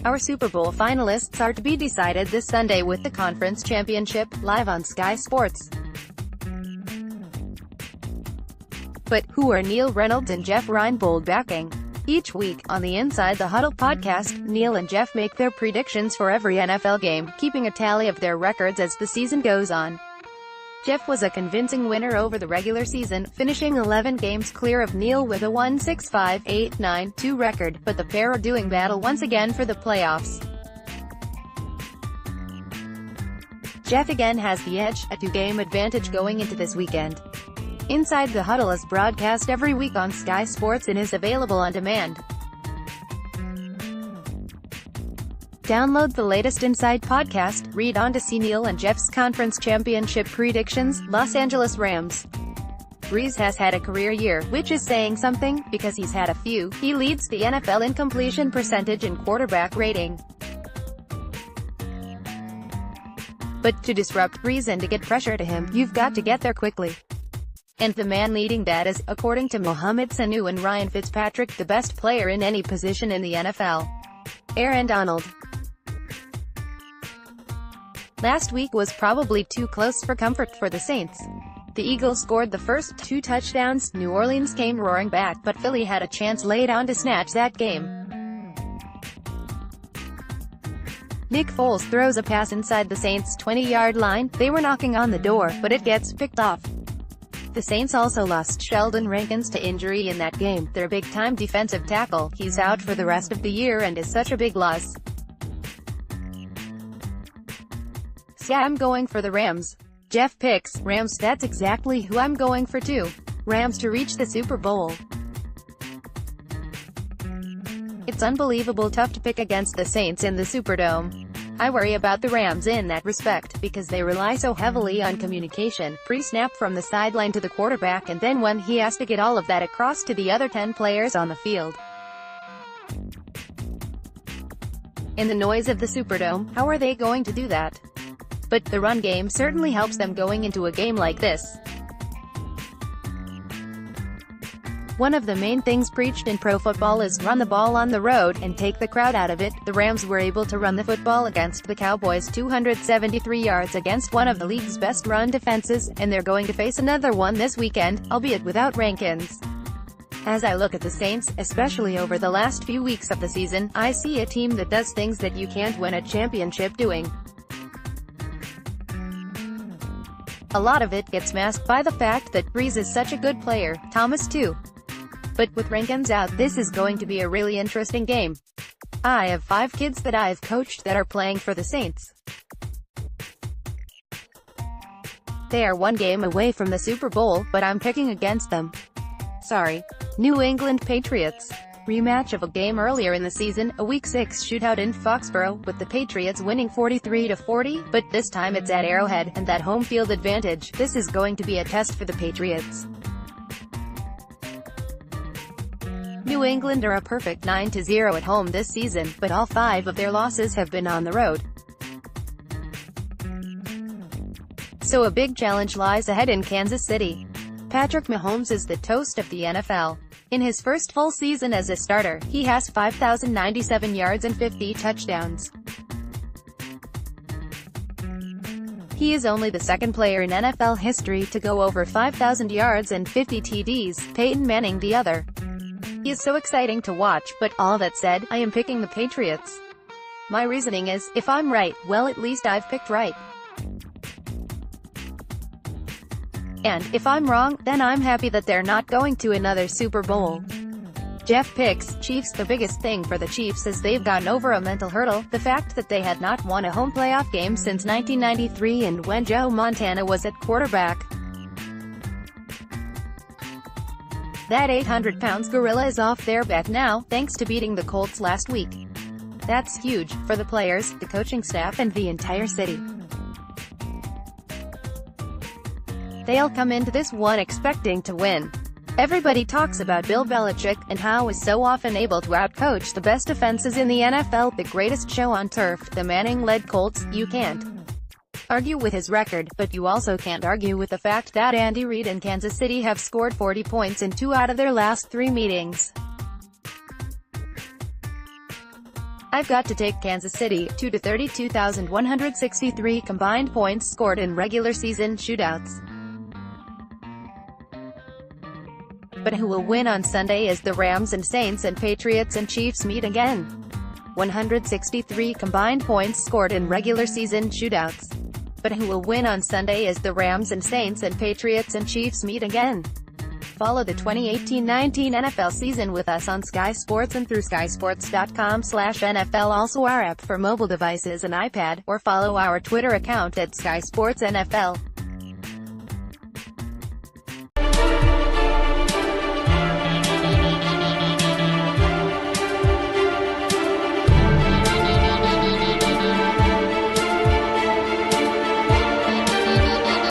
Our Super Bowl finalists are to be decided this Sunday with the conference championship, live on Sky Sports. But, who are Neil Reynolds and Jeff Reinebold backing? Each week, on the Inside the Huddle podcast, Neil and Jeff make their predictions for every NFL game, keeping a tally of their records as the season goes on. Jeff was a convincing winner over the regular season, finishing 11 games clear of Neil with a 1-6-5-8-9-2 record, but the pair are doing battle once again for the playoffs. Jeff again has the edge, a 2-game advantage going into this weekend. Inside the Huddle is broadcast every week on Sky Sports and is available on demand. Download the latest Inside podcast, read on to see Neil and Jeff's conference championship predictions. Los Angeles Rams. Brees has had a career year, which is saying something, because he's had a few. He leads the NFL in completion percentage and quarterback rating. But to disrupt Brees and to get pressure to him, you've got to get there quickly. And the man leading that is, according to Mohamed Sanu and Ryan Fitzpatrick, the best player in any position in the NFL. Aaron Donald. Last week was probably too close for comfort for the Saints. The Eagles scored the first 2 touchdowns, New Orleans came roaring back, but Philly had a chance late on to snatch that game. Nick Foles throws a pass inside the Saints' 20-yard line. They were knocking on the door, but it gets picked off. The Saints also lost Sheldon Rankins to injury in that game, their big-time defensive tackle. He's out for the rest of the year and is such a big loss. Yeah, I'm going for the Rams. Jeff picks Rams. That's exactly who I'm going for too. Rams to reach the Super Bowl. It's unbelievable tough to pick against the Saints in the Superdome. I worry about the Rams in that respect, because they rely so heavily on communication, pre-snap from the sideline to the quarterback, and then when he has to get all of that across to the other 10 players on the field. In the noise of the Superdome, how are they going to do that? But the run game certainly helps them going into a game like this. One of the main things preached in pro football is run the ball on the road, and take the crowd out of it. The Rams were able to run the football against the Cowboys 273 yards against one of the league's best run defenses, and they're going to face another one this weekend, albeit without Rankins. As I look at the Saints, especially over the last few weeks of the season, I see a team that does things that you can't win a championship doing. A lot of it gets masked by the fact that Brees is such a good player, Thomas too. But with Rankins out, this is going to be a really interesting game. I have 5 kids that I've coached that are playing for the Saints. They are 1 game away from the Super Bowl, but I'm picking against them. Sorry. New England Patriots. Rematch of a game earlier in the season, a Week 6 shootout in Foxborough, with the Patriots winning 43-40, but this time it's at Arrowhead, and that home field advantage. This is going to be a test for the Patriots. New England are a perfect 9-0 at home this season, but all 5 of their losses have been on the road. So a big challenge lies ahead in Kansas City. Patrick Mahomes is the toast of the NFL. In his first full season as a starter, he has 5,097 yards and 50 touchdowns. He is only the 2nd player in NFL history to go over 5,000 yards and 50 TDs, Peyton Manning the other. He is so exciting to watch, but all that said, I am picking the Patriots. My reasoning is, if I'm right, well, at least I've picked right. And, if I'm wrong, then I'm happy that they're not going to another Super Bowl. Jeff picks Chiefs. The biggest thing for the Chiefs is they've gotten over a mental hurdle, the fact that they had not won a home playoff game since 1993 and when Joe Montana was at quarterback. That 800-pound gorilla is off their back now, thanks to beating the Colts last week. That's huge, for the players, the coaching staff and the entire city. They'll come into this one expecting to win. Everybody talks about Bill Belichick, and how he's so often able to outcoach the best defenses in the NFL. The greatest show on turf, the Manning-led Colts. You can't argue with his record, but you also can't argue with the fact that Andy Reid and Kansas City have scored 40 points in 2 out of their last 3 meetings. I've got to take Kansas City, 2-32,163 combined points scored in regular season shootouts. But who will win on Sunday as the Rams and Saints and Patriots and Chiefs meet again? 163 combined points scored in regular season shootouts. But who will win on Sunday as the Rams and Saints and Patriots and Chiefs meet again? Follow the 2018-19 NFL season with us on Sky Sports and through skysports.com/NFL. Also our app for mobile devices and iPad, or follow our Twitter account at Sky Sports NFL.